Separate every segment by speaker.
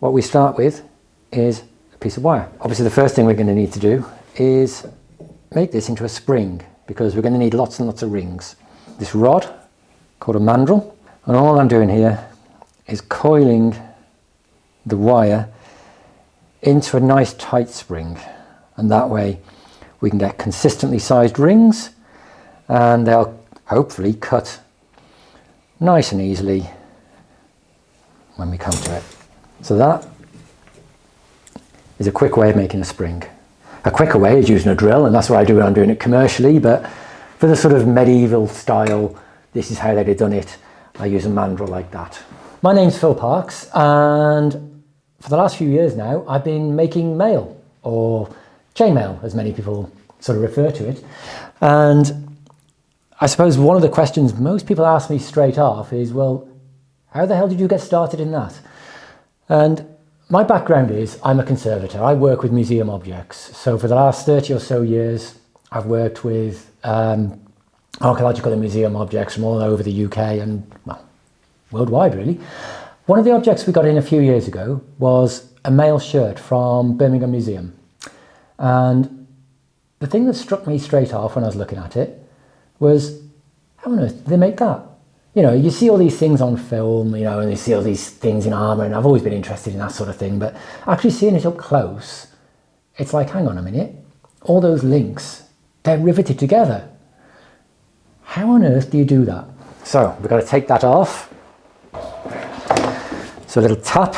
Speaker 1: what we start with is a piece of wire. Obviously the first thing we're going to need to do is make this into a spring, because we're going to need lots and lots of rings. This rod called a mandrel, and all I'm doing here is coiling the wire into a nice tight spring, and that way we can get consistently sized rings and they'll hopefully cut nice and easily when we come to it. So that is a quick way of making a spring. A quicker way is using a drill, and that's what I do when I'm doing it commercially, but for the sort of medieval style, this is how they'd have done it. I use a mandrel like that. My name's Phil Parks, and for the last few years now I've been making maille, or chainmail as many people sort of refer to it. And I suppose one of the questions most people ask me straight off is, well, how the hell did you get started in that? And my background is I'm a conservator. I work with museum objects. So for the last 30 or so years I've worked with archaeological and museum objects from all over the UK and, well, worldwide really. One of the objects we got in a few years ago was a maille shirt from Birmingham Museum. And the thing that struck me straight off when I was looking at it was, how on earth did they make that? You know, you see all these things on film, you know, and you see all these things in armour, and I've always been interested in that sort of thing, but actually seeing it up close, it's like, hang on a minute, all those links, they're riveted together. How on earth do you do that? So we've got to take that off. So a little tap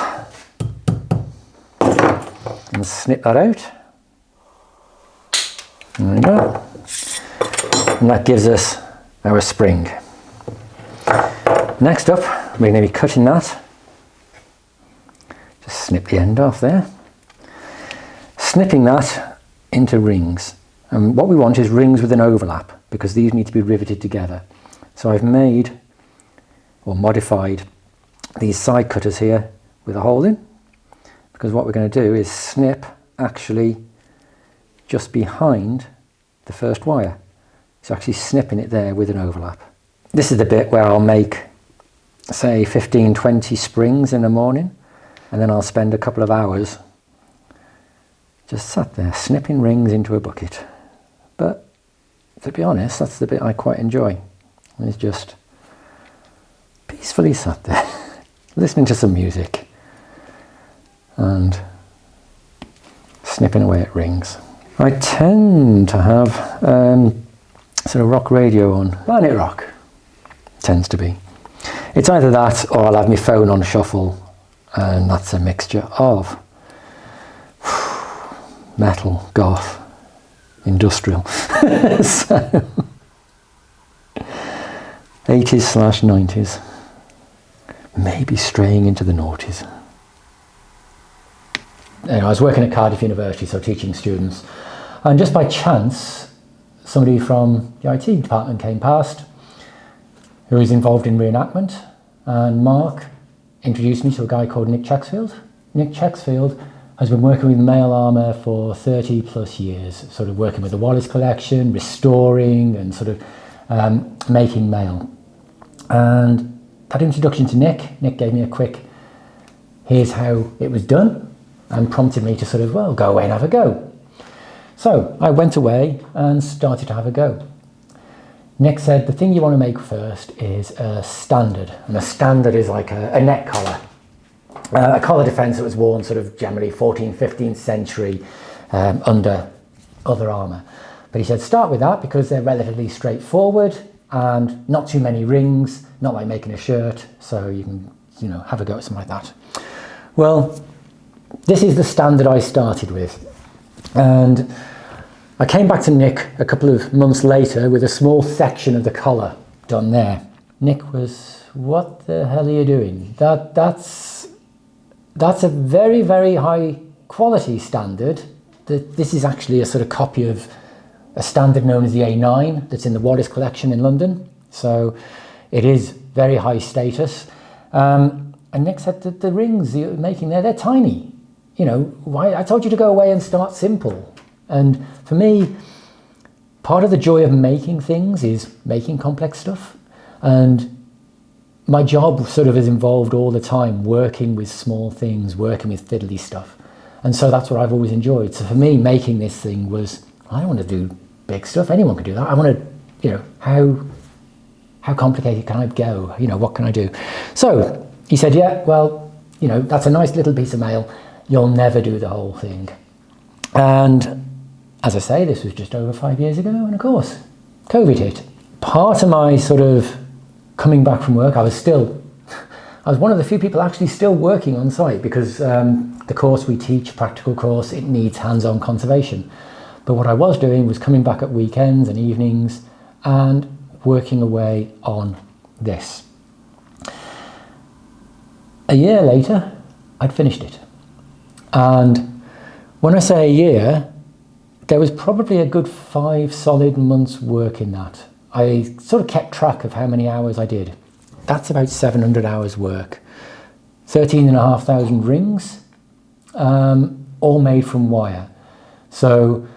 Speaker 1: and snip that out. There we go. And that gives us our spring. Next up, we're going to be cutting that. Just snip the end off there. Snipping that into rings. And what we want is rings with an overlap, because these need to be riveted together. So I've made or modified these side cutters here with a hole in, because what we're going to do is snip actually just behind the first wire. So actually snipping it there with an overlap. This is the bit where I'll make, say, 15-20 springs in the morning, and then I'll spend a couple of hours just sat there snipping rings into a bucket. But to be honest, that's the bit I quite enjoy. It's just peacefully sat there listening to some music and snipping away at rings. I tend to have sort of rock radio on. Planet Rock tends to be. It's either that or I'll have my phone on shuffle, and that's a mixture of metal, goth, industrial. So 80s/90s, maybe straying into the noughties. Anyway, I was working at Cardiff University, so teaching students, and just by chance somebody from the IT department came past who is involved in reenactment, and Mark introduced me to a guy called Nick Checksfield. Nick Checksfield has been working with maille armour for 30 plus years, sort of working with the Wallace collection, restoring and sort of making maille. And that introduction to Nick gave me a quick, here's how it was done, and prompted me to sort of, well, go away and have a go. So I went away and started to have a go. Nick said, the thing you want to make first is a standard. And a standard is like a neck collar. A collar defence that was worn sort of generally 14th, 15th century under other armour. But he said, start with that because they're relatively straightforward and not too many rings, not like making a shirt. So you can, you know, have a go at something like that. Well, this is the standard I started with. And I came back to Nick a couple of months later with a small section of the collar done there. Nick was, what the hell are you doing? That's a very, very high quality standard. This is actually a sort of copy of a standard known as the A9 that's in the Wallace collection in London. So it is very high status. And Nick said that the rings you're making there, they're tiny. You know, why? I told you to go away and start simple. And for me, part of the joy of making things is making complex stuff. And my job sort of is involved all the time working with small things, working with fiddly stuff. And so that's what I've always enjoyed. So for me, making this thing was, I don't want to do big stuff. Anyone can do that. I want to, you know, how complicated can I go? You know, what can I do? So he said, yeah, well, you know, that's a nice little piece of mail. You'll never do the whole thing. And as I say, this was just over 5 years ago. And of course, COVID hit. Part of my sort of coming back from work, I was one of the few people actually still working on site, because the course we teach, practical course, it needs hands-on conservation. But what I was doing was coming back at weekends and evenings and working away on this. A year later, I'd finished it. And when I say a year, there was probably a good 5 solid months work in that. I sort of kept track of how many hours I did. That's about 700 hours work. 13,500 rings, all made from wire. So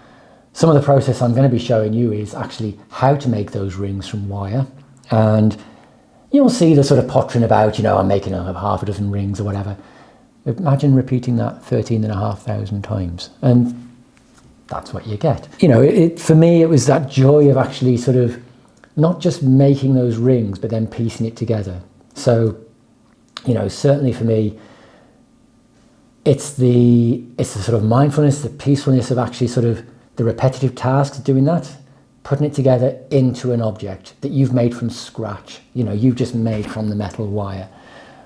Speaker 1: some of the process I'm going to be showing you is actually how to make those rings from wire. And you'll see the sort of pottering about, you know, I'm making half a dozen rings or whatever. Imagine repeating that 13,500 times. And that's what you get. You know, for me, it was that joy of actually sort of not just making those rings, but then piecing it together. So, you know, certainly for me, it's the sort of mindfulness, the peacefulness of actually sort of the repetitive tasks of doing that, putting it together into an object that you've made from scratch. You know, you've just made from the metal wire.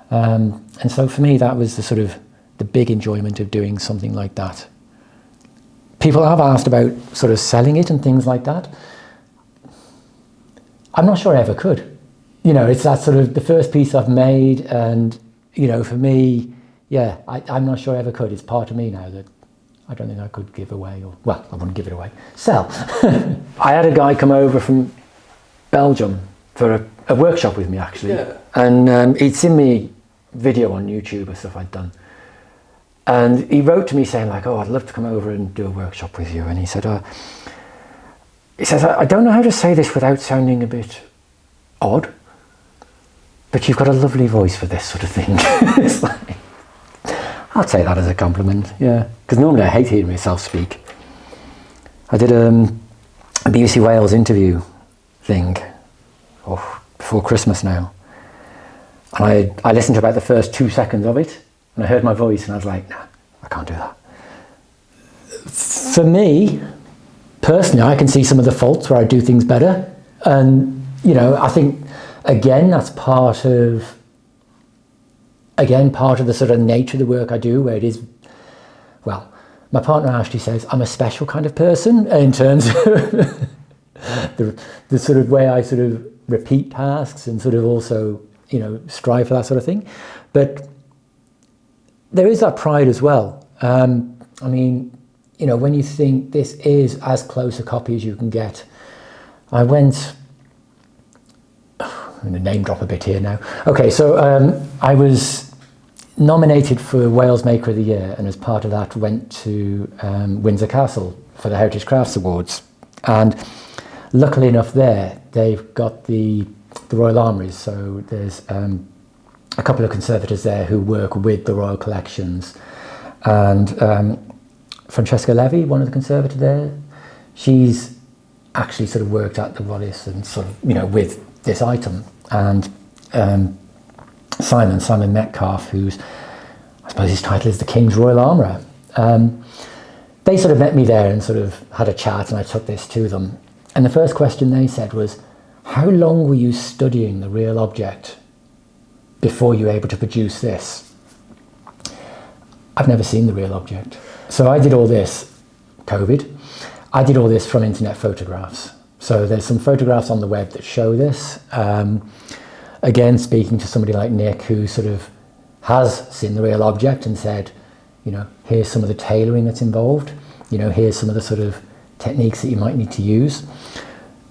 Speaker 1: And so for me, that was the sort of the big enjoyment of doing something like that. People have asked about sort of selling it and things like that. I'm not sure I ever could. You know, it's that sort of the first piece I've made, and, you know, for me, yeah, I'm not sure I ever could. It's part of me now that I don't think I could give away, or, well, I wouldn't give it away, sell. I had a guy come over from Belgium for a workshop with me, actually. Yeah. And he'd seen me video on YouTube of stuff I'd done. And he wrote to me saying like, oh, I'd love to come over and do a workshop with you. And he said, he says, I don't know how to say this without sounding a bit odd, but you've got a lovely voice for this sort of thing. It's like, I'll take that as a compliment, yeah. Because normally I hate hearing myself speak. I did a BBC Wales interview thing before Christmas now. And I listened to about the first 2 seconds of it, and I heard my voice and I was like, nah, I can't do that. For me, personally, I can see some of the faults where I do things better. And, you know, I think, again, that's part of the sort of nature of the work I do, where it is, well, my partner Ashley says I'm a special kind of person in terms of the sort of way I sort of repeat tasks and sort of also, you know, strive for that sort of thing. But there is that pride as well. I mean, you know, when you think this is as close a copy as you can get. I'm going to name drop a bit here now. Okay, so I was nominated for Wales Maker of the Year, and as part of that went to Windsor Castle for the Heritage Crafts Awards. And luckily enough there, they've got the Royal Armouries, so there's a couple of conservators there who work with the Royal Collections. And Francesca Levy, one of the conservators there, she's actually sort of worked at the Wallace and sort of, you know, with this item. And Simon Metcalf, who's, I suppose his title is the King's Royal Armourer. They sort of met me there and sort of had a chat, and I took this to them. And the first question they said was, how long were you studying the real object before you were able to produce this? I've never seen the real object. So I did all this, COVID, I did all this from internet photographs. So there's some photographs on the web that show this. Again, speaking to somebody like Nick, who sort of has seen the real object and said, you know, here's some of the tailoring that's involved. You know, here's some of the sort of techniques that you might need to use.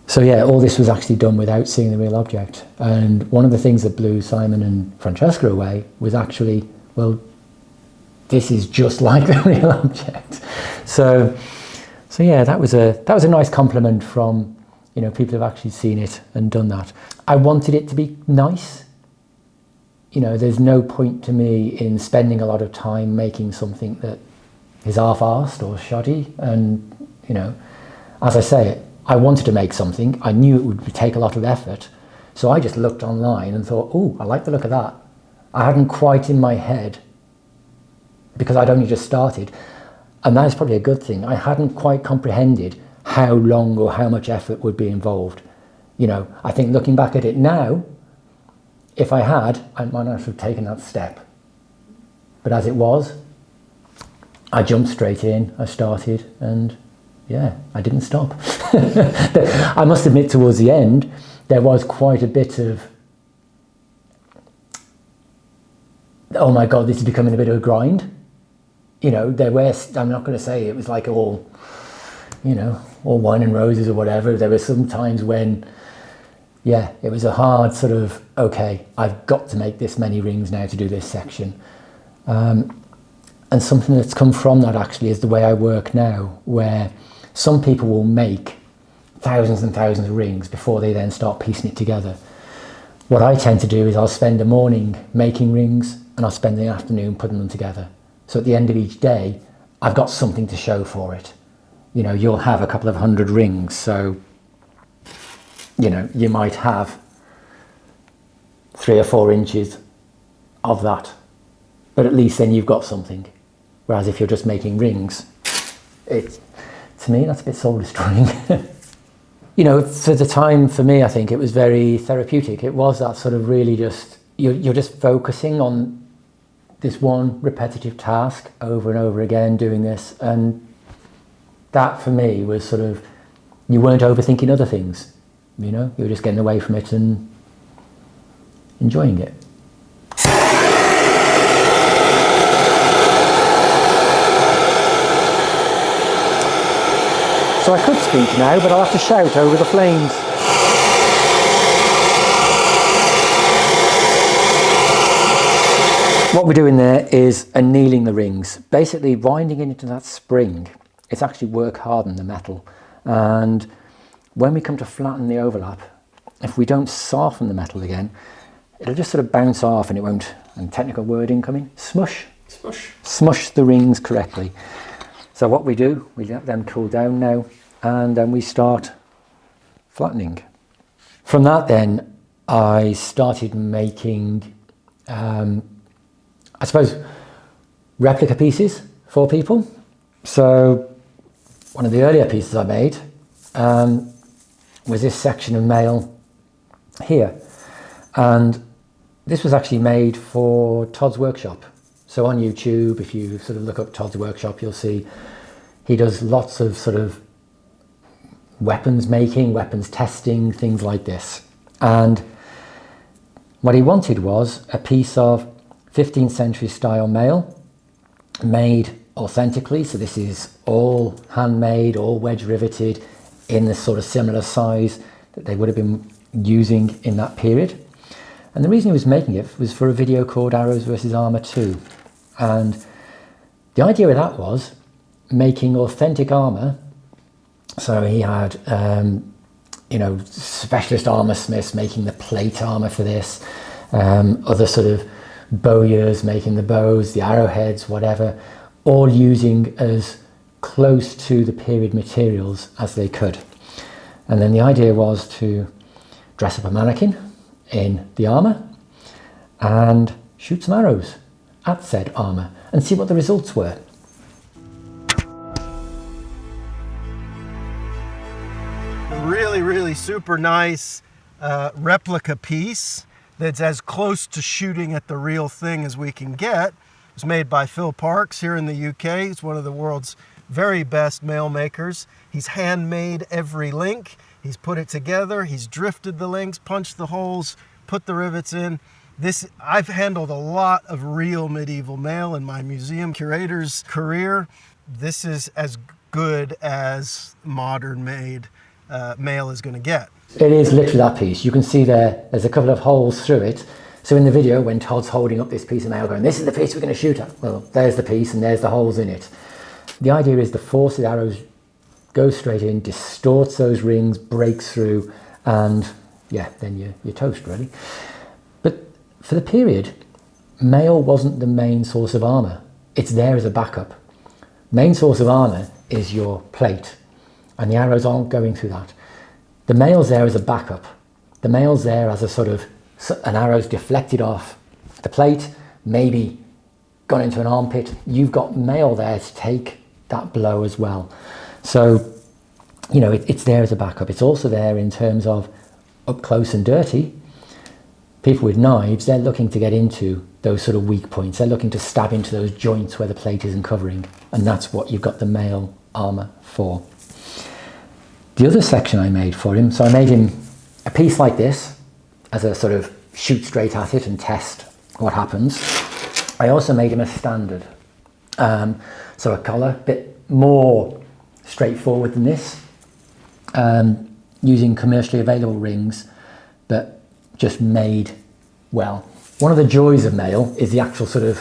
Speaker 1: So yeah, all this was actually done without seeing the real object. And one of the things that blew Simon and Francesca away was actually, well, this is just like the real object. So yeah, that was a nice compliment from, you know, people who've actually seen it and done that. I wanted it to be nice. you know, there's no point to me in spending a lot of time making something that is half-arsed or shoddy. And, you know, as I say, I wanted to make something. I knew it would take a lot of effort. So I just looked online and thought, oh, I like the look of that. I hadn't quite in my head, because I'd only just started, and that is probably a good thing, I hadn't quite comprehended how long or how much effort would be involved. You know, I think looking back at it now, if I had, I might not have taken that step. But as it was, I jumped straight in, I started, and yeah, I didn't stop. I must admit, towards the end, there was quite a bit of, oh my God, this is becoming a bit of a grind. You know, there were, I'm not going to say it was like all, you know, all wine and roses or whatever. There were some times when, yeah, it was a hard sort of, okay, I've got to make this many rings now to do this section. And something that's come from that actually is the way I work now, where some people will make thousands and thousands of rings before they then start piecing it together. What I tend to do is I'll spend a morning making rings and I'll spend the afternoon putting them together. So at the end of each day, I've got something to show for it. You know, you'll have a couple of 100 rings, so, you know, you might have 3 or 4 inches of that, but at least then you've got something. Whereas if you're just making rings, to me, that's a bit soul destroying. You know, for the time, for me, I think it was very therapeutic. It was that sort of really just, you're just focusing on this one repetitive task over and over again, doing this. And that for me was sort of, you weren't overthinking other things, you know, you were just getting away from it and enjoying it. So I could speak now, but I'll have to shout over the flames. What we're doing there is annealing the rings, basically winding it into that spring. It's actually work harden the metal. And when we come to flatten the overlap, if we don't soften the metal again, it'll just sort of bounce off and it won't, and technical word incoming, smush. Smush the rings correctly. So what we do, we let them cool down now, and then we start flattening. From that then, I started making, I suppose, replica pieces for people. So one of the earlier pieces I made was this section of maille here. And this was actually made for Todd's workshop. So on YouTube, if you sort of look up Todd's workshop, you'll see he does lots of sort of weapons making, weapons testing, things like this. And what he wanted was a piece of 15th century style maille made authentically. So this is all handmade, all wedge riveted in this sort of similar size that they would have been using in that period. And the reason he was making it was for a video called Arrows versus Armour 2. And the idea of that was making authentic armour. So he had, you know, specialist armour smiths making the plate armour for this, other sort of bowyers making the bows, the arrowheads, whatever, all using as close to the period materials as they could. And then the idea was to dress up a mannequin in the armour and shoot some arrows at said armour and see what the results were.
Speaker 2: Really super nice replica piece that's as close to shooting at the real thing as we can get. It was made by Phil Parks here in the UK. He's one of the world's very best maille makers. He's handmade every link. He's put it together. He's drifted the links, punched the holes, put the rivets in. I've handled a lot of real medieval maille in my museum curator's career. This is as good as modern made maille is going to get.
Speaker 1: It is literally that piece. You can see there's a couple of holes through it. So in the video, when Todd's holding up this piece of maille going, this is the piece we're going to shoot at. Well, there's the piece and there's the holes in it. The idea is the force of the arrows goes straight in, distorts those rings, breaks through, and yeah, then you're toast really. But for the period, maille wasn't the main source of armour. It's there as a backup. Main source of armour is your plate, and the arrows aren't going through that. The maille's there as a backup. The maille's there as a sort of, an arrow's deflected off the plate, maybe gone into an armpit. You've got maille there to take that blow as well. So, you know, it's there as a backup. It's also there in terms of up close and dirty. People with knives, they're looking to get into those sort of weak points. They're looking to stab into those joints where the plate isn't covering. And that's what you've got the maille armour for. The other section I made for him, so I made him a piece like this as a sort of shoot straight at it and test what happens. I also made him a standard. So a collar, a bit more straightforward than this, using commercially available rings, but just made well. One of the joys of maille is the actual sort of,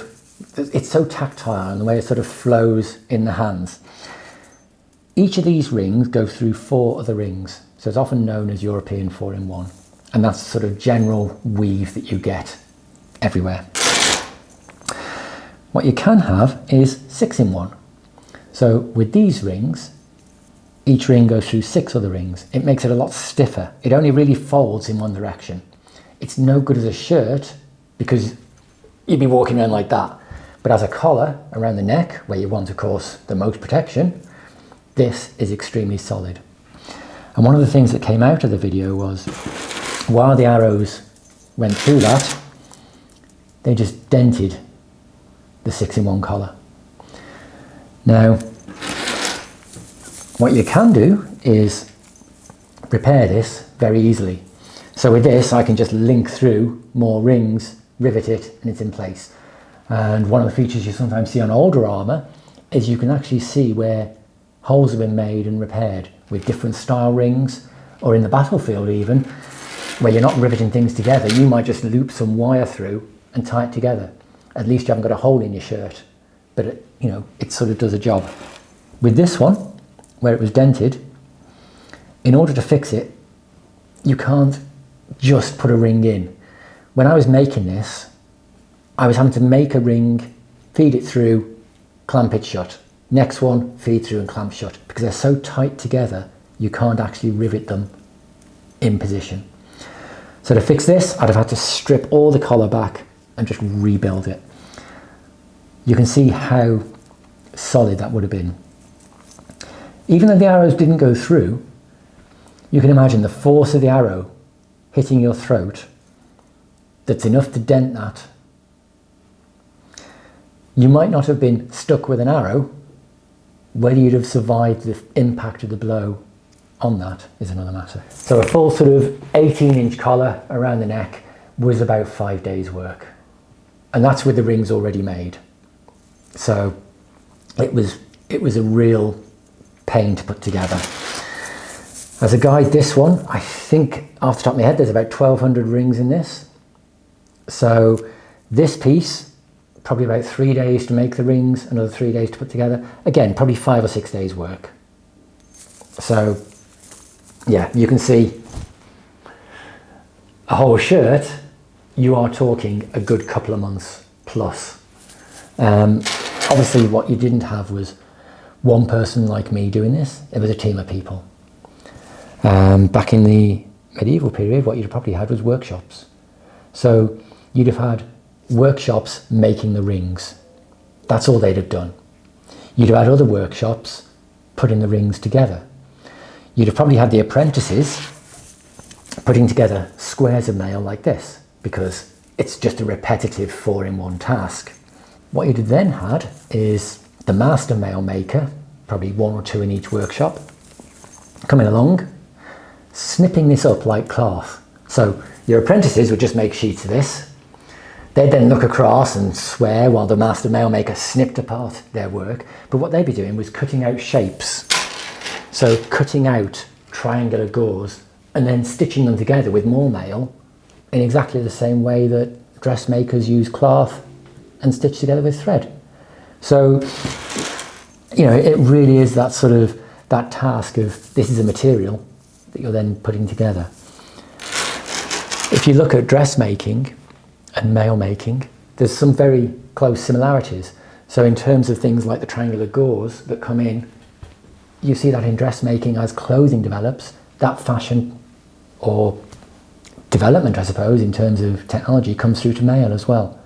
Speaker 1: it's so tactile and the way it sort of flows in the hands. Each of these rings go through 4 other rings, so it's often known as European 4-in-1, and that's the sort of general weave that you get everywhere. What you can have is 6-in-1. So with these rings, each ring goes through 6 other rings. It makes it a lot stiffer. It only really folds in one direction. It's no good as a shirt because you'd be walking around like that. But as a collar around the neck, where you want, of course, the most protection, this is extremely solid. And one of the things that came out of the video was, while the arrows went through that, they just dented the 6-in-1 collar. Now, what you can do is repair this very easily. So with this, I can just link through more rings, rivet it, and it's in place. And one of the features you sometimes see on older armour is you can actually see where holes have been made and repaired with different style rings, or in the battlefield even, where you're not riveting things together. You might just loop some wire through and tie it together. At least you haven't got a hole in your shirt, but it, you know, it sort of does a job. With this one, where it was dented, in order to fix it, you can't just put a ring in. When I was making this, I was having to make a ring, feed it through, clamp it shut. Next one, feed through and clamp shut, because they're so tight together, you can't actually rivet them in position. So to fix this, I'd have had to strip all the collar back and just rebuild it. You can see how solid that would have been. Even though the arrows didn't go through, you can imagine the force of the arrow hitting your throat that's enough to dent that. You might not have been stuck with an arrow. Whether you'd have survived the impact of the blow on that is another matter. So a full sort of 18-inch collar around the neck was about 5 days work. And that's with the rings already made. So it was a real pain to put together. As a guide, this one, I think off the top of my head, there's about 1,200 rings in this. So this piece, probably about 3 days to make the rings, another 3 days to put together. Again, probably 5 or 6 days work. So yeah, you can see a whole shirt, you are talking a good couple of months plus. Obviously what you didn't have was one person like me doing this. It was a team of people. Back in the medieval period, what you'd probably had was workshops. So you'd have had workshops making the rings. That's all they'd have done. You'd have had other workshops putting the rings together. You'd have probably had the apprentices putting together squares of maille like this, because it's just a repetitive 4-in-1 task. What you'd have then had is the master maille maker, probably 1 or 2 in each workshop, coming along, snipping this up like cloth. So your apprentices would just make sheets of this. They'd then look across and swear while the master maille maker snipped apart their work. But what they'd be doing was cutting out shapes. So cutting out triangular gauze and then stitching them together with more maille in exactly the same way that dressmakers use cloth and stitch together with thread. So, you know, it really is that sort of, that task of, this is a material that you're then putting together. If you look at dressmaking, and mail making, there's some very close similarities. So in terms of things like the triangular gauze that come in, you see that in dressmaking as clothing develops, that fashion or development, I suppose, in terms of technology comes through to mail as well.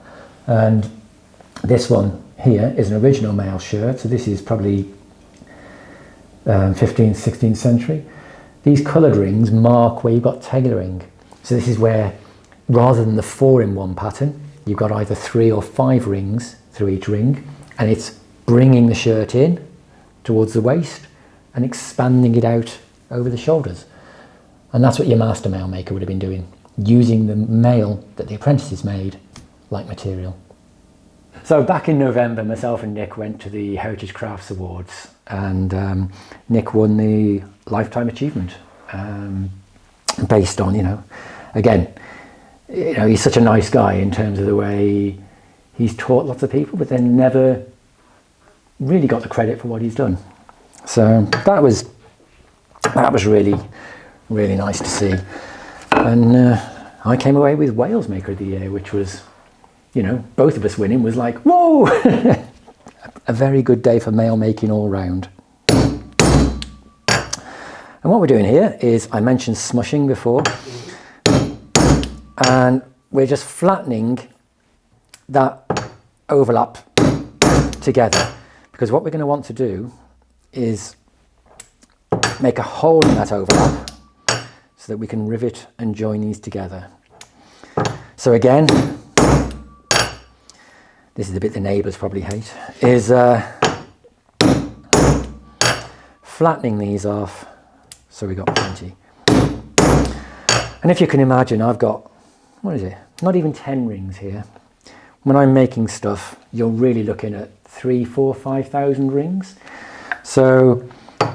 Speaker 1: And this one here is an original mail shirt, so this is probably 15th, 16th century. These coloured rings mark where you've got tailoring. So this is where, rather than the 4-in-1 pattern, you've got either 3 or 5 rings through each ring, and it's bringing the shirt in towards the waist and expanding it out over the shoulders. And that's what your master mail maker would have been doing, using the mail that the apprentices made like material. So back in November, myself and Nick went to the Heritage Crafts Awards, and Nick won the Lifetime Achievement based on, again, he's such a nice guy in terms of the way he's taught lots of people, but then never really got the credit for what he's done. So that was really, really nice to see. And I came away with Wales Maker of the Year, which was, both of us winning was like, whoa! A very good day for mail making all round. And what we're doing here is, I mentioned smushing before, and we're just flattening that overlap together, because what we're going to want to do is make a hole in that overlap so that we can rivet and join these together. So again, this is the bit the neighbours probably hate, is flattening these off so we've got plenty. And if you can imagine, I've got, not even 10 rings here. When I'm making stuff, you're really looking at 3, 4, 5,000 rings. So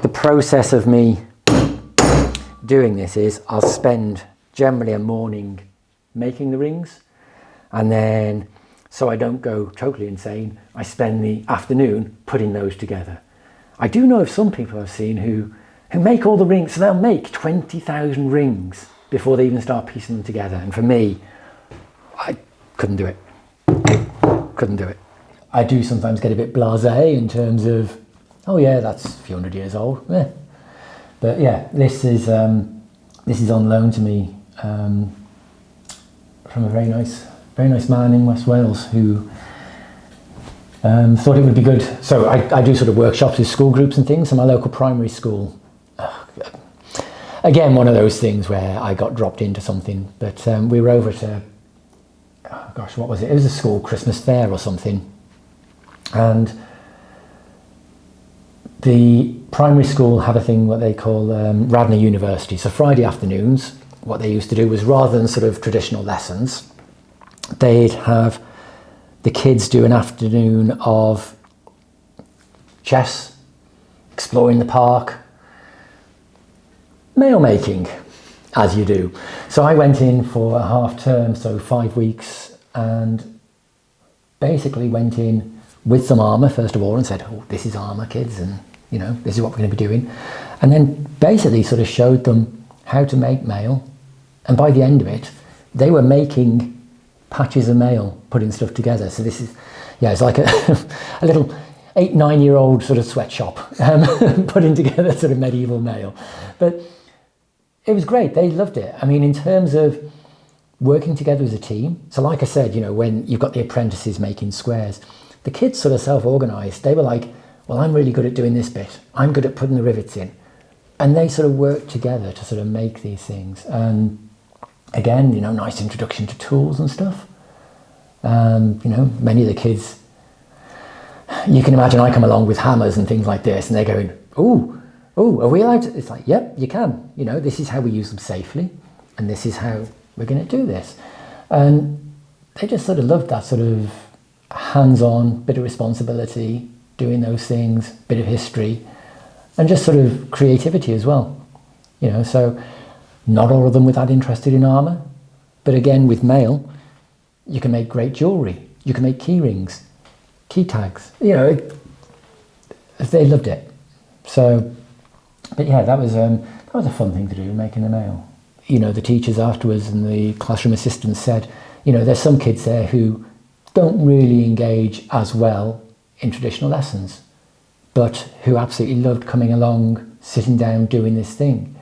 Speaker 1: the process of me doing this is I'll spend generally a morning making the rings, and then, so I don't go totally insane, I spend the afternoon putting those together. I do know of some people I've seen who make all the rings, so they'll make 20,000 rings before they even start piecing them together. And for me, I couldn't do it. Couldn't do it. I do sometimes get a bit blasé in terms of, oh yeah, that's a few hundred years old. Eh. But yeah, this is on loan to me from a very nice man in West Wales who thought it would be good. So I do sort of workshops with school groups and things. So my local primary school, again, one of those things where I got dropped into something, but we were over to, oh gosh, what was it? It was a school Christmas fair or something. And the primary school have a thing what they call Radnor University. So Friday afternoons, what they used to do was, rather than sort of traditional lessons, they'd have the kids do an afternoon of chess, exploring the park, mail making, as you do. So I went in for a half term, so 5 weeks, and basically went in with some armour first of all and said, oh, this is armour, kids, and this is what we're going to be doing. And then basically sort of showed them how to make mail. And by the end of it, they were making patches of mail, putting stuff together. So this is, it's like a little 8-9-year-old sort of sweatshop putting together sort of medieval mail. But it was great. They loved it. I mean, in terms of working together as a team. So like I said, when you've got the apprentices making squares, the kids sort of self-organised. They were like, well, I'm really good at doing this bit. I'm good at putting the rivets in. And they sort of worked together to sort of make these things. And again, nice introduction to tools and stuff. Many of the kids, you can imagine I come along with hammers and things like this, and they're going, oh, are we allowed to? It's like, yep, you can. This is how we use them safely, and this is how we're going to do this. And they just sort of loved that sort of hands-on, bit of responsibility, doing those things, bit of history, and just sort of creativity as well. So not all of them were that interested in armour, but again, with mail, you can make great jewellery, you can make key rings, key tags, they loved it. So, but yeah, that was a fun thing to do, making the mail. The teachers afterwards and the classroom assistants said, you know, there's some kids there who don't really engage as well in traditional lessons, but who absolutely loved coming along, sitting down, doing this thing.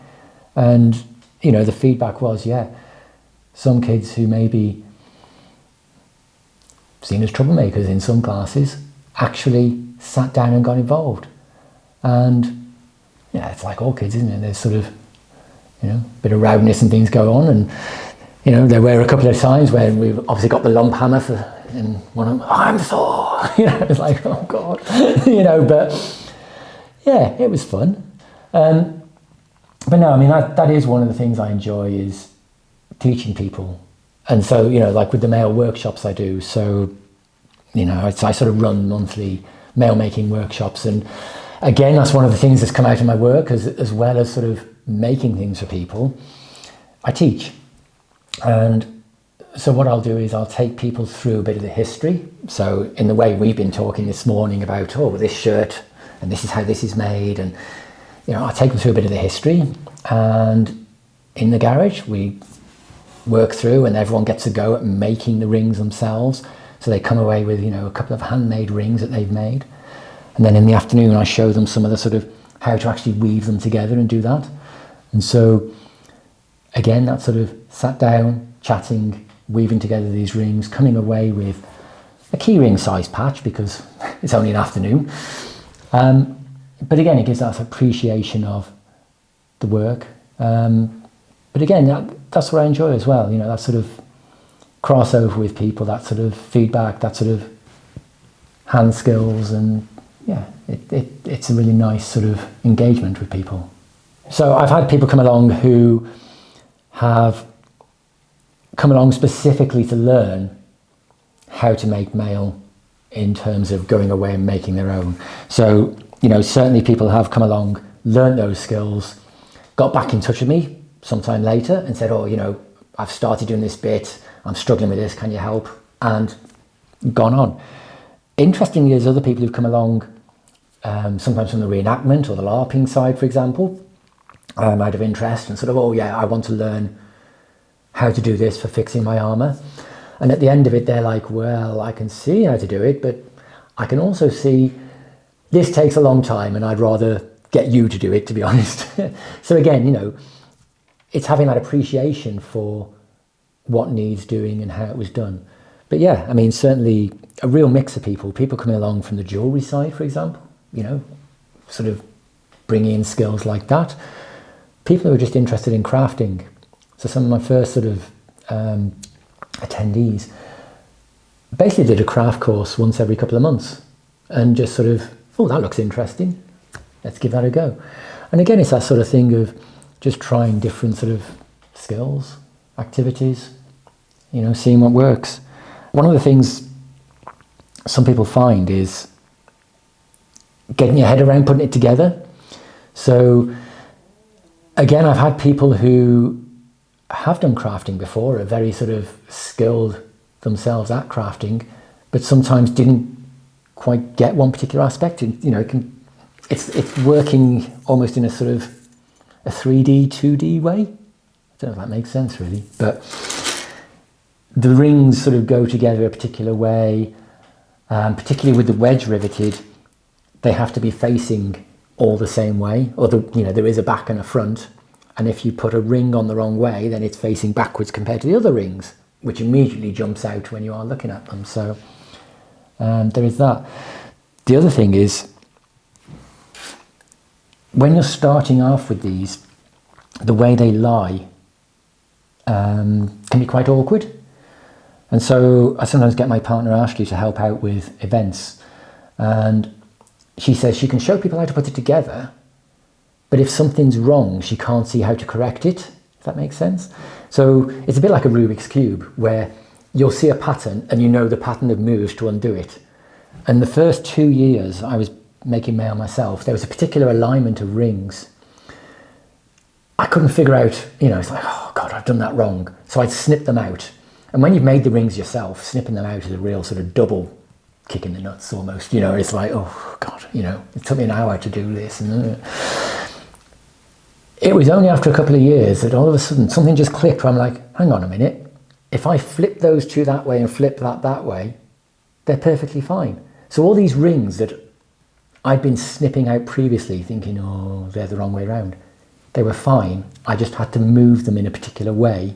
Speaker 1: And, you know, the feedback was, yeah, some kids who may be seen as troublemakers in some classes actually sat down and got involved. And, yeah, it's like all kids, isn't it? There's sort of, you know, a bit of rowdiness and things go on. And, you know, there were a couple of times where we've obviously got the lump hammer and one of them, oh, I'm sore. You know, it's like, oh God, you know, but yeah, it was fun. But no, I mean, that is one of the things I enjoy, is teaching people. And so, you know, like with the mail workshops I do, so, you know, I sort of run monthly mail making workshops. And again, that's one of the things that's come out of my work, as well as sort of making things for people, I teach. And so what I'll do is I'll take people through a bit of the history. So in the way we've been talking this morning about, oh, this shirt, and this is how this is made, and, you know, I'll take them through a bit of the history. And in the garage, we work through, and everyone gets a go at making the rings themselves. So they come away with, you know, a couple of handmade rings that they've made. And then in the afternoon, I show them some of the sort of how to actually weave them together and do that. And so, again, that sort of sat down, chatting, weaving together these rings, coming away with a keyring size patch because it's only an afternoon. But again, it gives that appreciation of the work. But again, that's what I enjoy as well. You know, that sort of crossover with people, that sort of feedback, that sort of hand skills, and yeah, it's a really nice sort of engagement with people. So I've had people come along who have come along specifically to learn how to make mail in terms of going away and making their own. So, you know, certainly people have come along, learned those skills, got back in touch with me sometime later and said, oh, you know, I've started doing this bit, I'm struggling with this, can you help? And gone on. Interestingly, there's other people who've come along, sometimes from the reenactment or the LARPing side, for example, out of interest, and sort of, oh yeah, I want to learn how to do this for fixing my armour. And at the end of it, they're like, well, I can see how to do it, but I can also see this takes a long time and I'd rather get you to do it, to be honest. So again, you know, it's having that appreciation for what needs doing and how it was done. But yeah, I mean, certainly a real mix of people coming along from the jewellery side, for example, you know, sort of bringing in skills like that. People who are just interested in crafting. So some of my first sort of attendees basically did a craft course once every couple of months and just sort of, oh, that looks interesting, let's give that a go. And again, it's that sort of thing of just trying different sort of skills, activities, you know, seeing what works. One of the things some people find is getting your head around putting it together. So again, I've had people who have done crafting before, are very sort of skilled themselves at crafting, but sometimes didn't quite get one particular aspect. You know, it's working almost in a sort of a 3D, 2D way. I don't know if that makes sense really, but the rings sort of go together a particular way, particularly with the wedge riveted, they have to be facing all the same way, or you know, there is a back and a front. And if you put a ring on the wrong way, then it's facing backwards compared to the other rings, which immediately jumps out when you are looking at them. So there is that. The other thing is, when you're starting off with these, the way they lie can be quite awkward. And so I sometimes get my partner Ashley to help out with events. And she says she can show people how to put it together, but if something's wrong, she can't see how to correct it, if that makes sense. So it's a bit like a Rubik's Cube, where you'll see a pattern and you know the pattern of moves to undo it. And the first 2 years I was making mail myself, there was a particular alignment of rings. I couldn't figure out, you know, it's like, oh God, I've done that wrong. So I'd snip them out. And when you've made the rings yourself, snipping them out is a real sort of double kick in the nuts almost, you know. It's like, oh God, you know, it took me an hour to do this. And it was only after a couple of years that all of a sudden something just clicked where I'm like, hang on a minute, if I flip those two that way and flip that way, they're perfectly fine. So all these rings that I'd been snipping out previously thinking, oh, they're the wrong way around, they were fine. I just had to move them in a particular way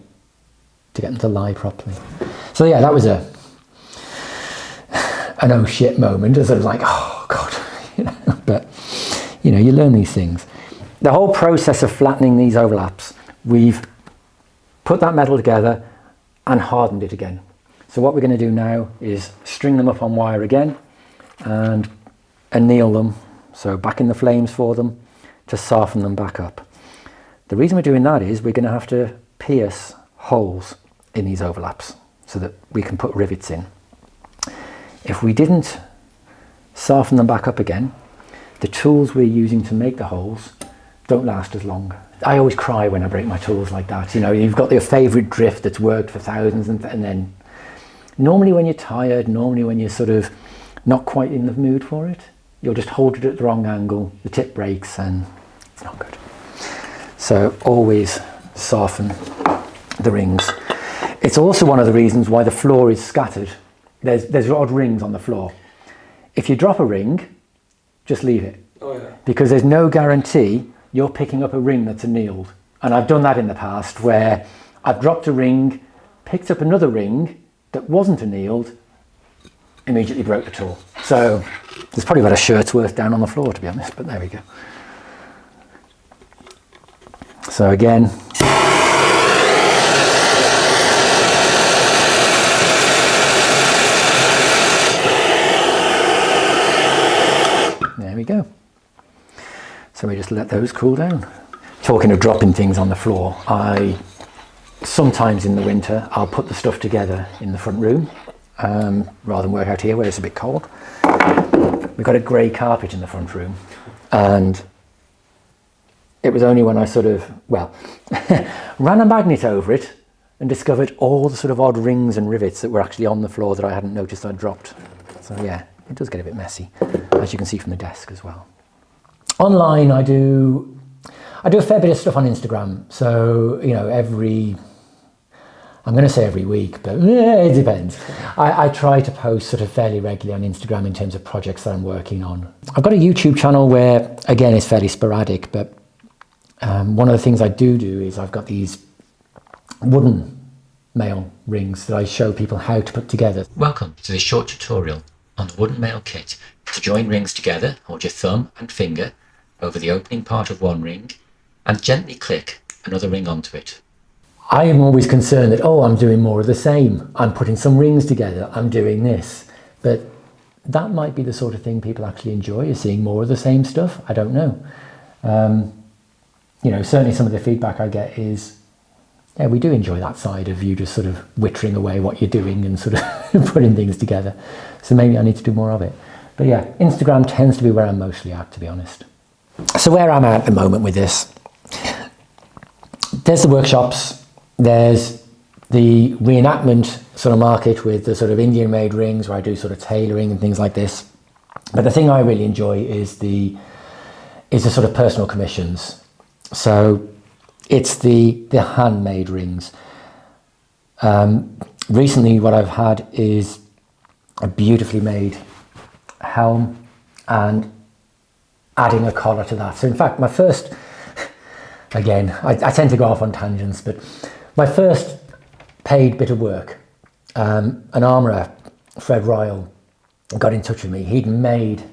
Speaker 1: to get them to lie properly. So yeah, that was an oh shit moment, as I was like, oh God, but you learn these things. The whole process of flattening these overlaps, we've put that metal together and hardened it again. So what we're going to do now is string them up on wire again and anneal them, so back in the flames for them, to soften them back up. The reason we're doing that is we're going to have to pierce holes in these overlaps so that we can put rivets in. If we didn't soften them back up again, the tools we're using to make the holes don't last as long. I always cry when I break my tools like that. You've got your favourite drift that's worked for thousands, and then normally when you're tired, normally when you're sort of not quite in the mood for it, you'll just hold it at the wrong angle, the tip breaks, and it's not good. So always soften the rings. It's also one of the reasons why the floor is scattered. There's odd rings on the floor. If you drop a ring, just leave it.
Speaker 2: Oh, yeah.
Speaker 1: Because there's no guarantee you're picking up a ring that's annealed. And I've done that in the past where I've dropped a ring, picked up another ring that wasn't annealed, immediately broke the tool. So there's probably about a shirt's worth down on the floor, to be honest, but there we go. So again, there we go. So we just let those cool down. Talking of dropping things on the floor, sometimes in the winter I'll put the stuff together in the front room rather than work out here where it's a bit cold. We've got a grey carpet in the front room, and it was only when I ran a magnet over it and discovered all the sort of odd rings and rivets that were actually on the floor that I hadn't noticed I'd dropped. So yeah, it does get a bit messy, as you can see from the desk as well. Online, I do a fair bit of stuff on Instagram. So, I'm going to say every week, but it depends. I try to post sort of fairly regularly on Instagram in terms of projects that I'm working on. I've got a YouTube channel where, again, it's fairly sporadic, but one of the things I do is I've got these wooden mail rings that I show people how to put together.
Speaker 3: Welcome to this short tutorial on the wooden mail kit. To join rings together, hold your thumb and finger over the opening part of one ring and gently click another ring onto it.
Speaker 1: I am always concerned that, I'm doing more of the same. I'm putting some rings together, I'm doing this. But that might be the sort of thing people actually enjoy, is seeing more of the same stuff. I don't know. Certainly some of the feedback I get is, yeah, we do enjoy that side of you just sort of wittering away what you're doing and sort of putting things together. So maybe I need to do more of it. But yeah, Instagram tends to be where I'm mostly at, to be honest. So where I'm at the moment with this, there's the workshops, there's the reenactment sort of market with the sort of Indian made rings where I do sort of tailoring and things like this. But the thing I really enjoy is the sort of personal commissions. So it's the handmade rings. Recently what I've had is a beautifully made helm and adding a collar to that. So in fact, my first, again, I tend to go off on tangents, but my first paid bit of work, an armourer, Fred Ryle, got in touch with me. He'd made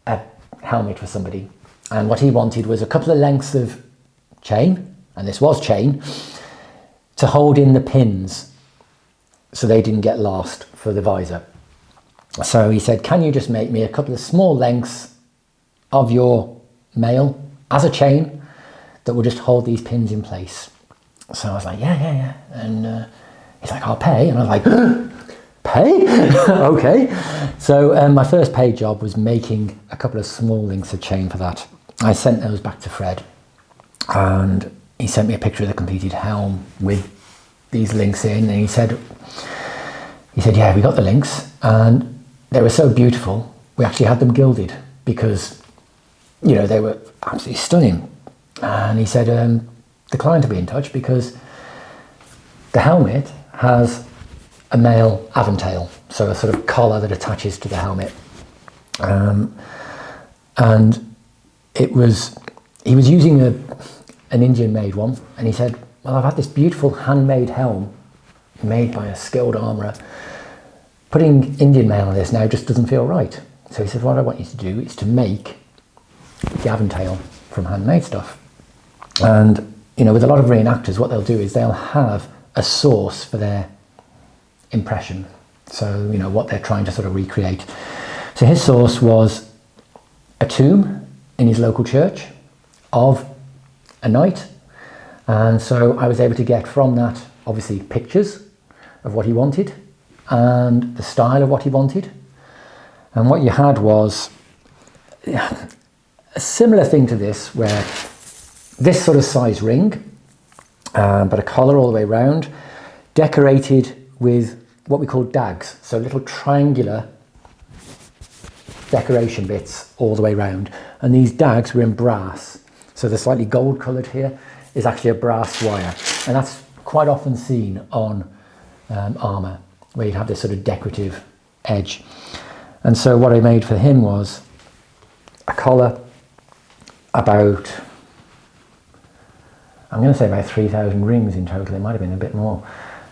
Speaker 1: a helmet for somebody, and what he wanted was a couple of lengths of chain, and this was chain, to hold in the pins so they didn't get lost for the visor. So he said, can you just make me a couple of small lengths of your mail as a chain that will just hold these pins in place? So I was like, yeah. And he's like, I'll pay. And I was like, pay? Okay. So my first paid job was making a couple of small links of chain for that. I sent those back to Fred, and he sent me a picture of the completed helm with these links in, and he said, yeah, we got the links, and they were so beautiful, we actually had them gilded because, they were absolutely stunning. And he said, the client will be in touch because the helmet has a maille aventail, so a sort of collar that attaches to the helmet. And he was using an Indian made one, and he said, well, I've had this beautiful handmade helm made by a skilled armourer. Putting Indian maille on this now just doesn't feel right. So he said, what I want you to do is to make the aventail from handmade stuff. And, you know, with a lot of reenactors, what they'll do is they'll have a source for their impression. So, you know, what they're trying to sort of recreate. So his source was a tomb in his local church of a knight. And so I was able to get from that, obviously, pictures of what he wanted and the style of what he wanted. And what you had was a similar thing to this, where this sort of size ring, but a collar all the way around, decorated with what we call dags, so little triangular decoration bits all the way around. And these dags were in brass, so the slightly gold coloured here is actually a brass wire, and that's quite often seen on armour, where you'd have this sort of decorative edge. And so what I made for him was a collar about, I'm going to say about 3,000 rings in total. It might have been a bit more.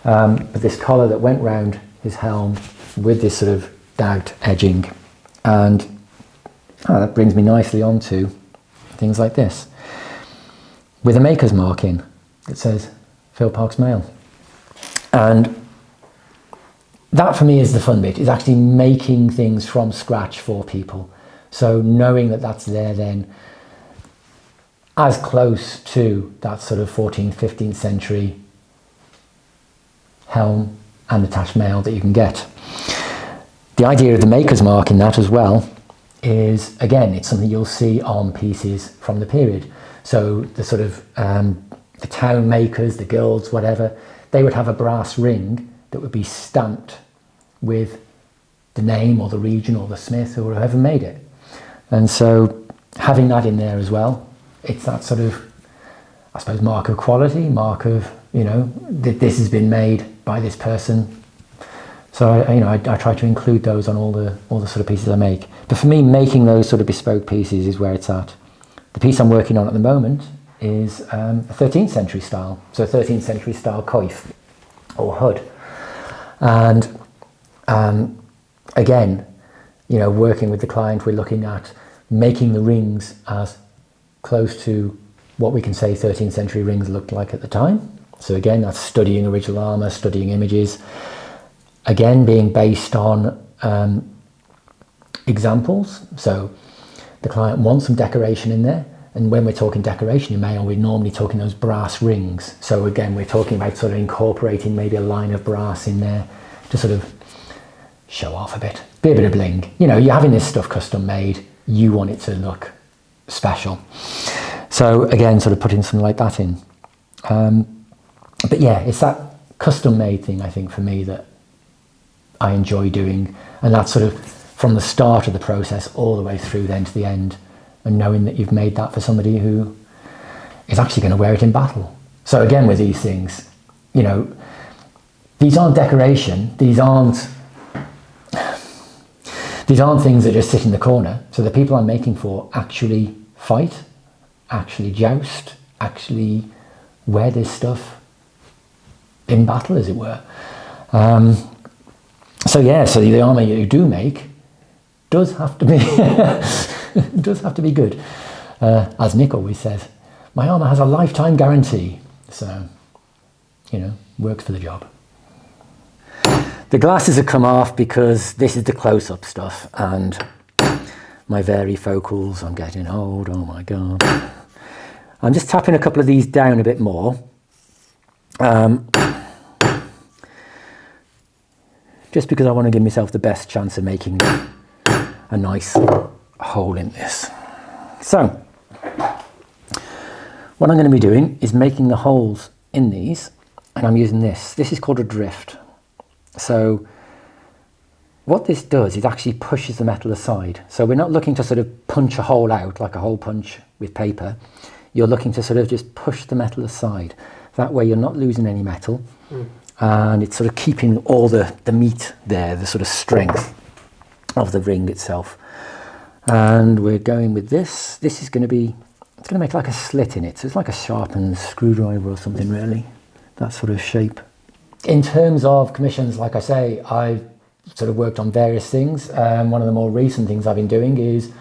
Speaker 1: But this collar that went round his helm with this sort of dagged edging. And that brings me nicely on to things like this, with a maker's mark in that says Phil Parkes Maille. And that for me is the fun bit, is actually making things from scratch for people. So knowing that that's there then, as close to that sort of 14th, 15th century helm and attached maille that you can get. The idea of the maker's mark in that as well is, again, it's something you'll see on pieces from the period. So the sort of the town makers, the guilds, whatever, they would have a brass ring that would be stamped with the name or the region or the smith or whoever made it. And so having that in there as well, it's that sort of, I suppose, mark of quality, mark of, you know, that this has been made by this person. So I try to include those on all the sort of pieces I make. But for me, making those sort of bespoke pieces is where it's at. The piece I'm working on at the moment is a 13th century style, so a 13th century style coif or hood. And again, you know, working with the client, we're looking at making the rings as close to what we can say 13th century rings looked like at the time. So again, that's studying original armour, studying images, again being based on examples. So the client wants some decoration in there, and when we're talking decoration in maille, we're normally talking those brass rings. So again, we're talking about sort of incorporating maybe a line of brass in there to sort of show off a bit, be a bit of bling. You know, you're having this stuff custom made, you want it to look special. So again, sort of putting something like that in. But yeah, it's that custom made thing, I think, for me that I enjoy doing, and that's sort of from the start of the process all the way through then to the end, and knowing that you've made that for somebody who is actually going to wear it in battle. So again, with these things, you know, these aren't decoration, these aren't things that just sit in the corner. So the people I'm making for actually fight, actually joust, actually wear this stuff in battle, as it were. So yeah, so the armour you do make does have to be does have to be good. As Nick always says, my armour has a lifetime guarantee. So, you know, works for the job. The glasses have come off because this is the close-up stuff, and my varifocals, I'm getting old, oh my god. I'm just tapping a couple of these down a bit more. Just because I want to give myself the best chance of making a nice hole in this. So, what I'm going to be doing is making the holes in these, and I'm using this. This is called a drift. So what this does is actually pushes the metal aside. So we're not looking to sort of punch a hole out like a hole punch with paper. You're looking to sort of just push the metal aside. That way you're not losing any metal, and it's sort of keeping all the meat there, the sort of strength of the ring itself. And we're going with this. This is going to be, it's going to make like a slit in it, so it's like a sharpened screwdriver or something, really, that sort of shape. In terms of commissions, like I say, I've sort of worked on various things. One of the more recent things I've been doing is,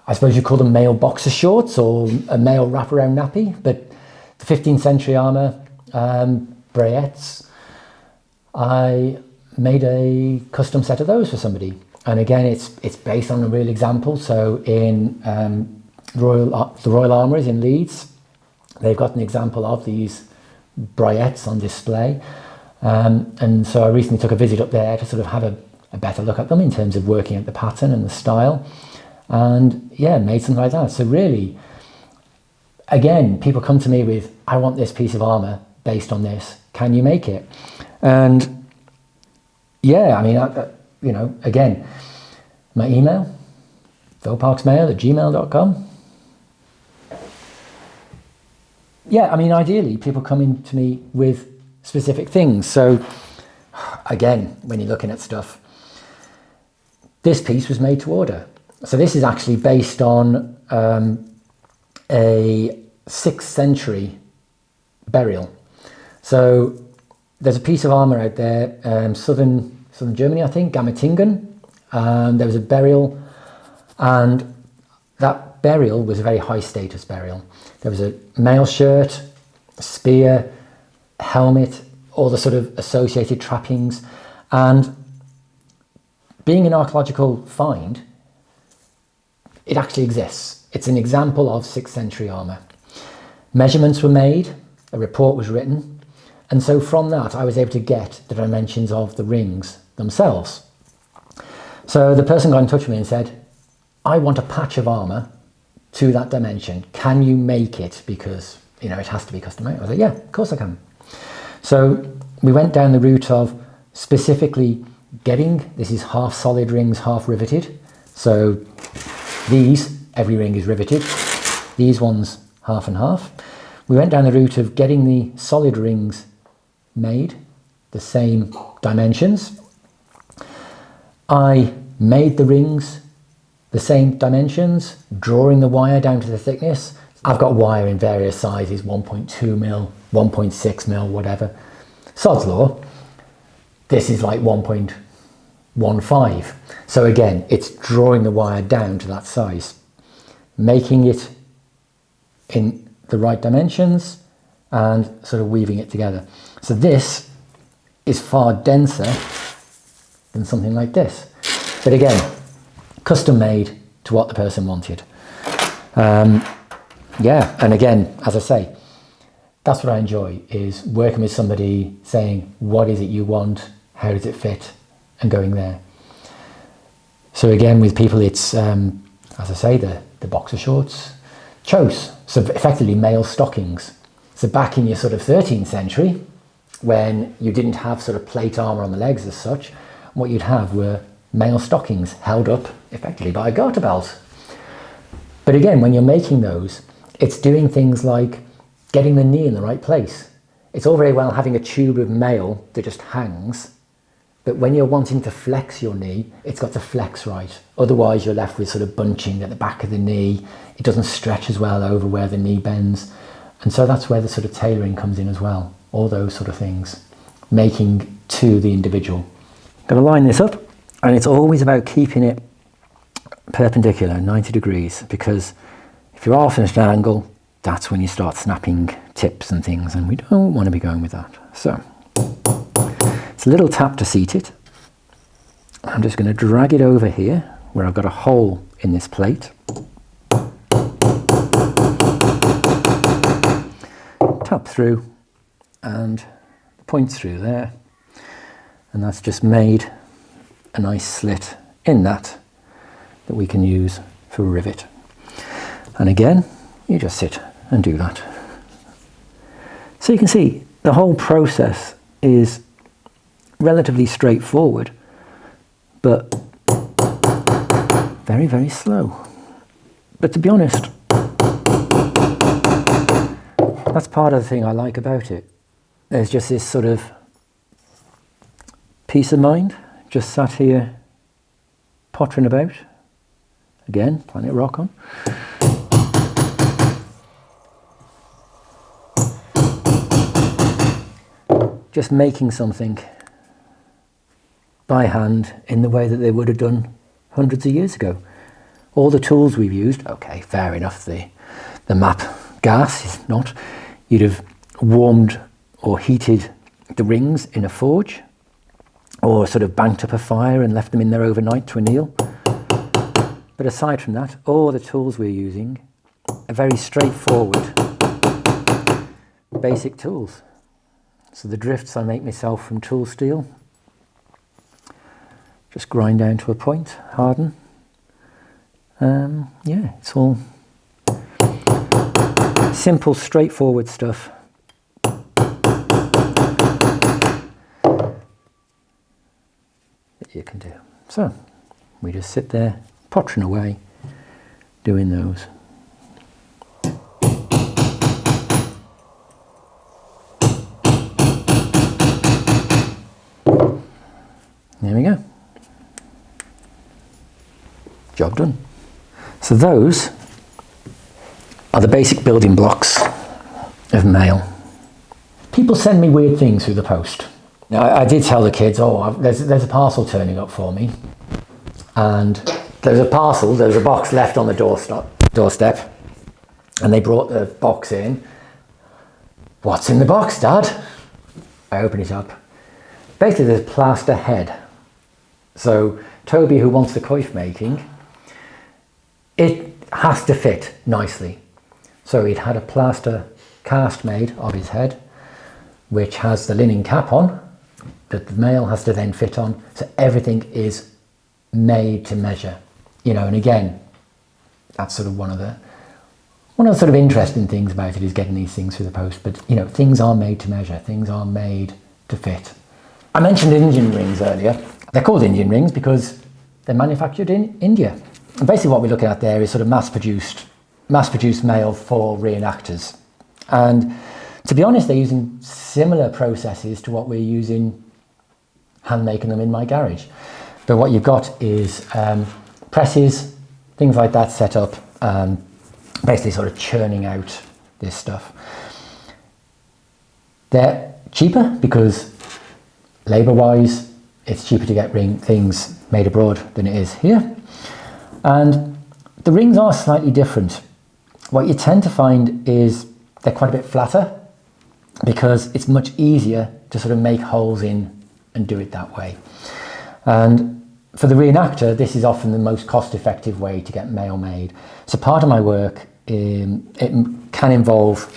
Speaker 1: I suppose you call them male boxer shorts or a male wraparound nappy, but the 15th century armour brayettes, I made a custom set of those for somebody. And again, it's based on a real example. So in the Royal Armouries in Leeds, they've got an example of these brayettes on display. And so I recently took a visit up there to sort of have a better look at them in terms of working at the pattern and the style. And yeah, made something like that. So really, again, people come to me with, I want this piece of armour based on this. Can you make it? And yeah, I mean, you know, again, my email, philparksmail@gmail.com. Yeah, I mean, ideally, people come in to me with specific things. So again, when you're looking at stuff, this piece was made to order. So this is actually based on a 6th century burial. So there's a piece of armour out there, southern Germany, I think, Gammettingen. There was a burial, and that burial was a very high status burial. There was a mail shirt, spear, helmet, all the sort of associated trappings. And being an archaeological find, it actually exists. It's an example of 6th century armour. Measurements were made, a report was written, and so from that I was able to get the dimensions of the rings themselves. So the person got in touch with me and said, I want a patch of armour to that dimension. Can you make it? Because, you know, it has to be custom made. I was like, yeah, of course I can. So we went down the route of specifically getting, this is half solid rings, half riveted. So these, every ring is riveted. These ones, half and half. We went down the route of getting the solid rings made, the same dimensions. I made the rings the same dimensions, drawing the wire down to the thickness. I've got wire in various sizes, 1.2 mil, 1.6 mil, whatever. Sod's law, this is like 1.15. So again, it's drawing the wire down to that size, making it in the right dimensions and sort of weaving it together. So this is far denser than something like this. But again, custom made to what the person wanted. Yeah, and again, as I say, that's what I enjoy, is working with somebody saying, what is it you want? How does it fit? And going there. So again, with people, it's, as I say, the boxer shorts, chose, so effectively male stockings. So back in your sort of 13th century, when you didn't have sort of plate armour on the legs as such, what you'd have were male stockings held up effectively by a garter belt. But again, when you're making those, it's doing things like getting the knee in the right place. It's all very well having a tube of mail that just hangs, but when you're wanting to flex your knee, it's got to flex right. Otherwise, you're left with sort of bunching at the back of the knee. It doesn't stretch as well over where the knee bends. And so that's where the sort of tailoring comes in as well. All those sort of things, making to the individual. Got to line this up, and it's always about keeping it perpendicular, 90 degrees, because if you're off at an angle, that's when you start snapping tips and things, and we don't want to be going with that. So it's a little tap to seat it. I'm just going to drag it over here where I've got a hole in this plate. Tap through and point through there, and that's just made a nice slit in that we can use for a rivet. And again, you just sit and do that. So you can see the whole process is relatively straightforward, but very, very slow. But to be honest, that's part of the thing I like about it. there's just this sort of peace of mind, just sat here pottering about. Again, Planet Rock on. Just making something by hand in the way that they would have done hundreds of years ago. All the tools we've used, okay, fair enough, the map gas is not. You'd have warmed or heated the rings in a forge, or sort of banked up a fire and left them in there overnight to anneal. But aside from that, all the tools we're using are very straightforward, basic tools. So the drifts I make myself from tool steel, just grind down to a point, harden. Yeah, it's all simple, straightforward stuff. That you can do. So we just sit there, pottering away, doing those. There we go. Job done. So those are the basic building blocks of mail. People send me weird things through the post. Now, I did tell the kids, there's a parcel turning up for me. And there's a box left on the doorstep. And they brought the box in. What's in the box, Dad? I open it up. Basically, there's a plaster head. So Toby, who wants the coif making, it has to fit nicely. So he'd had a plaster cast made of his head, which has the linen cap on, that the mail has to then fit on. So everything is made to measure, and again, that's sort of one of the sort of interesting things about it, is getting these things through the post. But things are made to measure, things are made to fit. I mentioned Indian rings earlier. They're called Indian rings because they're manufactured in India. And basically what we're looking at there is sort of mass-produced mail for reenactors. And to be honest, they're using similar processes to what we're using hand making them in my garage. But what you've got is presses, things like that set up, basically sort of churning out this stuff. They're cheaper because labour-wise, it's cheaper to get things made abroad than it is here. And the rings are slightly different. What you tend to find is they're quite a bit flatter because it's much easier to sort of make holes in and do it that way. And for the reenactor, this is often the most cost-effective way to get mail made. So part of my work, it can involve,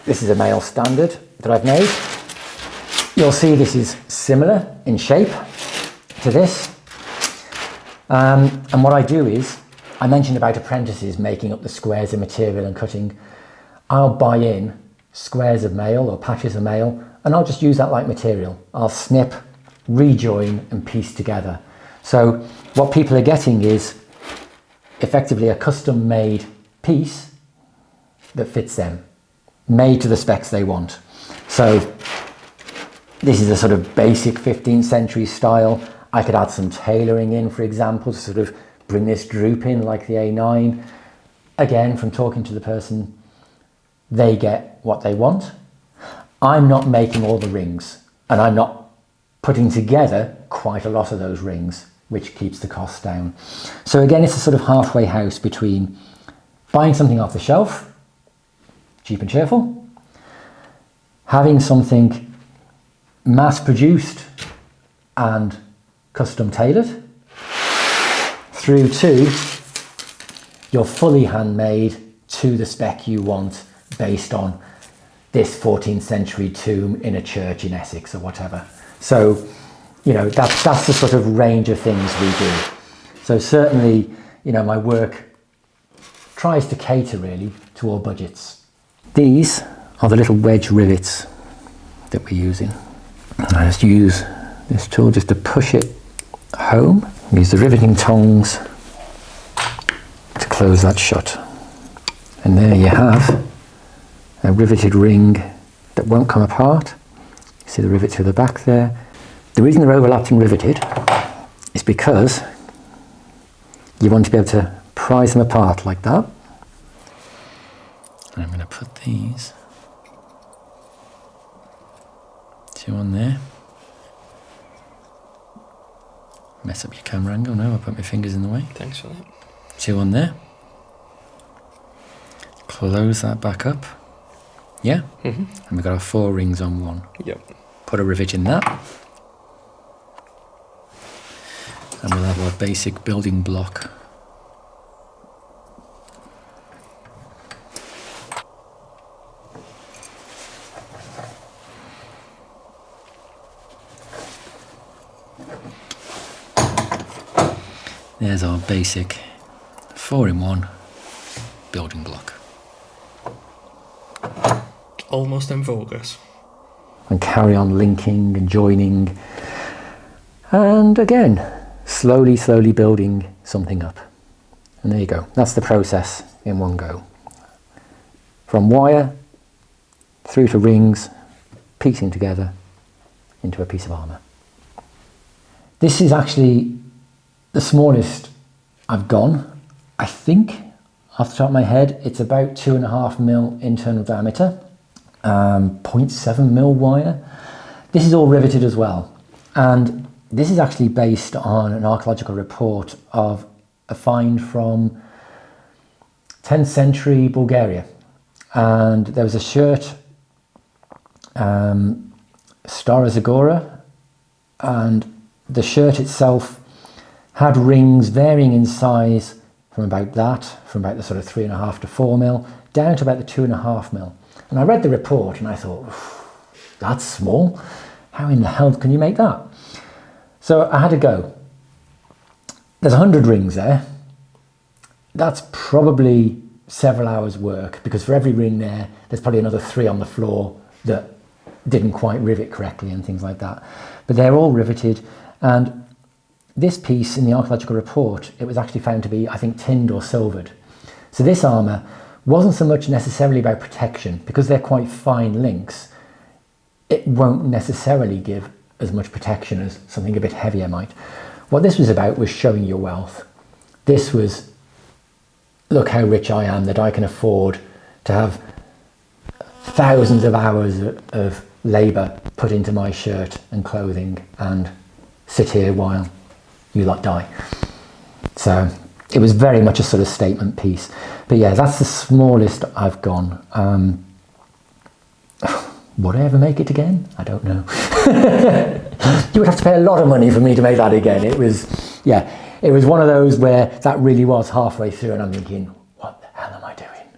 Speaker 1: this is a mail standard that I've made. You'll see this is similar in shape to this. And what I do is, I mentioned about apprentices making up the squares of material and cutting. I'll buy in squares of mail or patches of mail, and I'll just use that like material. I'll snip, rejoin and piece together. So what people are getting is effectively a custom made piece that fits them, made to the specs they want. So this is a sort of basic 15th century style. I could add some tailoring in, for example, to sort of bring this droop in like the A9. Again, from talking to the person, they get what they want. I'm not making all the rings, and I'm not putting together quite a lot of those rings, which keeps the cost down. So again, it's a sort of halfway house between buying something off the shelf, cheap and cheerful, having something mass produced and custom tailored, through to you're fully handmade to the spec you want based on this 14th century tomb in a church in Essex or whatever. So, that's the sort of range of things we do. So certainly, my work tries to cater really to all budgets. These are the little wedge rivets that we're using. I just use this tool just to push it home. Use the riveting tongs to close that shut. And there you have a riveted ring that won't come apart. See the rivet through the back there. The reason they're overlapped and riveted is because you want to be able to prise them apart like that. And I'm going to put these two on there. Mess up your camera angle. No, I'll put my fingers in the way.
Speaker 4: Thanks for that.
Speaker 1: Two on there. Close that back up. Yeah?
Speaker 4: Mm-hmm.
Speaker 1: And we've got our 4 rings on one.
Speaker 4: Yep.
Speaker 1: Put a rivet in that. And we'll have our basic building block. There's our basic 4-in-1 building block.
Speaker 4: Almost in focus.
Speaker 1: And carry on linking and joining. And again, slowly building something up. And there you go. That's the process in one go. From wire through to rings, piecing together into a piece of armour. This is actually the smallest I've gone. I think, off the top of my head, it's about 2.5mm internal diameter, 0.7mm wire. This is all riveted as well. And this is actually based on an archaeological report of a find from 10th century Bulgaria. And there was a shirt, Stara Zagora, and the shirt itself had rings varying in size from about the sort of 3.5 to 4mm, down to about the 2.5mm. And I read the report and I thought, that's small. How in the hell can you make that? So I had to go. There's 100 rings there. That's probably several hours work, because for every ring there's probably another 3 on the floor that didn't quite rivet correctly and things like that. But they're all riveted. And this piece in the archaeological report, it was actually found to be, I think, tinned or silvered. So this armour wasn't so much necessarily about protection, because they're quite fine links. It won't necessarily give as much protection as something a bit heavier might. What this was about was showing your wealth. This was, look how rich I am, that I can afford to have thousands of hours of labour put into my shirt and clothing and sit here while you lot die. So it was very much a sort of statement piece. But yeah, that's the smallest I've gone. Would I ever make it again? I don't know. You would have to pay a lot of money for me to make that again. It was one of those where that really was halfway through and I'm thinking, what the hell am I doing?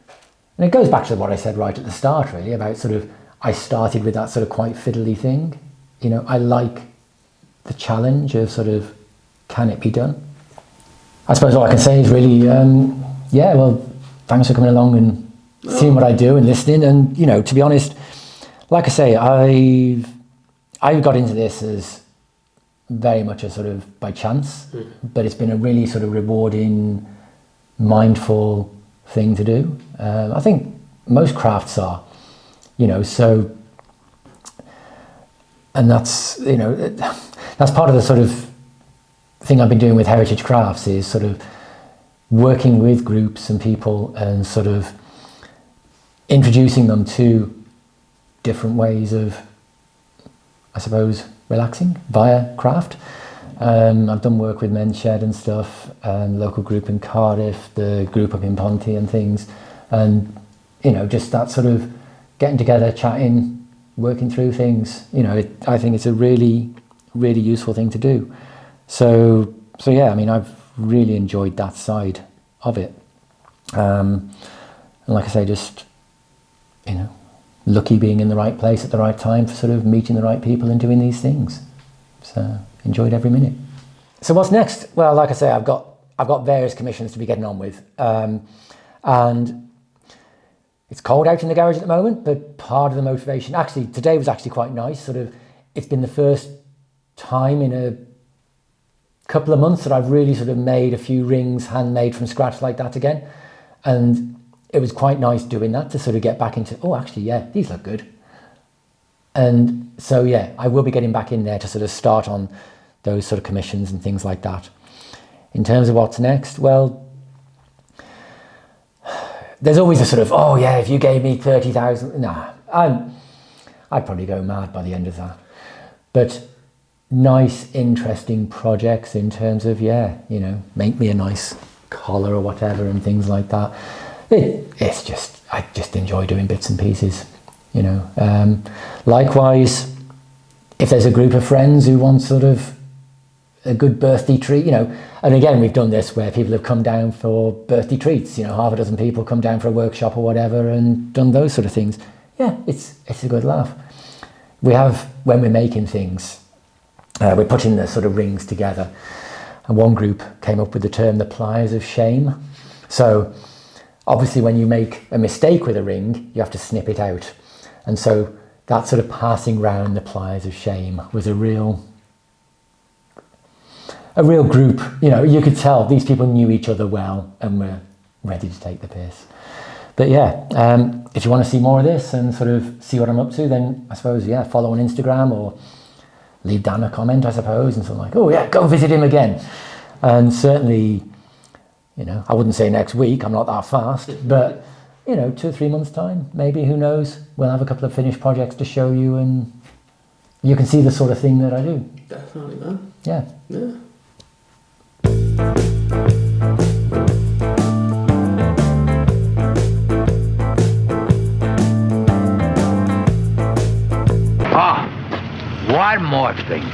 Speaker 1: And it goes back to what I said right at the start, really, about sort of, I started with that sort of quite fiddly thing. You know, I like the challenge of sort of, can it be done? I suppose all I can say is really, thanks for coming along and seeing what I do and listening. And, you know, to be honest, like I say, I've got into this as very much a sort of by chance, but it's been a really sort of rewarding, mindful thing to do. I think most crafts are, you know, so, and that's, you know, that's part of the sort of thing I've been doing with Heritage Crafts, is sort of working with groups and people and sort of introducing them to different ways of, I suppose, relaxing via craft. I've done work with Men's Shed and stuff, and local group in Cardiff, the group up in Ponte and things, and you know, just that sort of getting together, chatting, working through things. You know, I think it's a really, really useful thing to do. So yeah, I mean, I've really enjoyed that side of it. And like I say, just, you know, lucky being in the right place at the right time for sort of meeting the right people and doing these things. So enjoyed every minute. So what's next? Well, like I say, I've got various commissions to be getting on with, and it's cold out in the garage at the moment. But part of the motivation, actually, today was actually quite nice. Sort of, it's been the first time in a couple of months that I've really sort of made a few rings handmade from scratch like that again, and it was quite nice doing that, to sort of get back into, oh, actually, yeah, these look good. And so, yeah, I will be getting back in there to sort of start on those sort of commissions and things like that. In terms of what's next, well, there's always a sort of, oh yeah, if you gave me 30,000, nah, I'd probably go mad by the end of that. But nice, interesting projects in terms of, yeah, you know, make me a nice collar or whatever and things like that. It's just, I just enjoy doing bits and pieces, you know. Likewise, if there's a group of friends who want sort of a good birthday treat, you know, and again, we've done this where people have come down for birthday treats, you know, half a dozen people come down for a workshop or whatever and done those sort of things. Yeah, it's a good laugh. We have, when we're making things, we're putting the sort of rings together, and one group came up with the term the pliers of shame. So obviously when you make a mistake with a ring, you have to snip it out. And so that sort of passing round the pliers of shame was a real group, you know, you could tell these people knew each other well and were ready to take the piss. But yeah, if you want to see more of this and sort of see what I'm up to, then I suppose, yeah, follow on Instagram or leave Dan a comment, I suppose, and something like, oh yeah, go visit him again. And certainly, you know, I wouldn't say next week, I'm not that fast, but, you know, 2 or 3 months time, maybe, who knows, we'll have a couple of finished projects to show you and you can see the sort of thing that I do.
Speaker 4: Definitely, man.
Speaker 1: Yeah.
Speaker 4: Yeah.
Speaker 5: One more thing.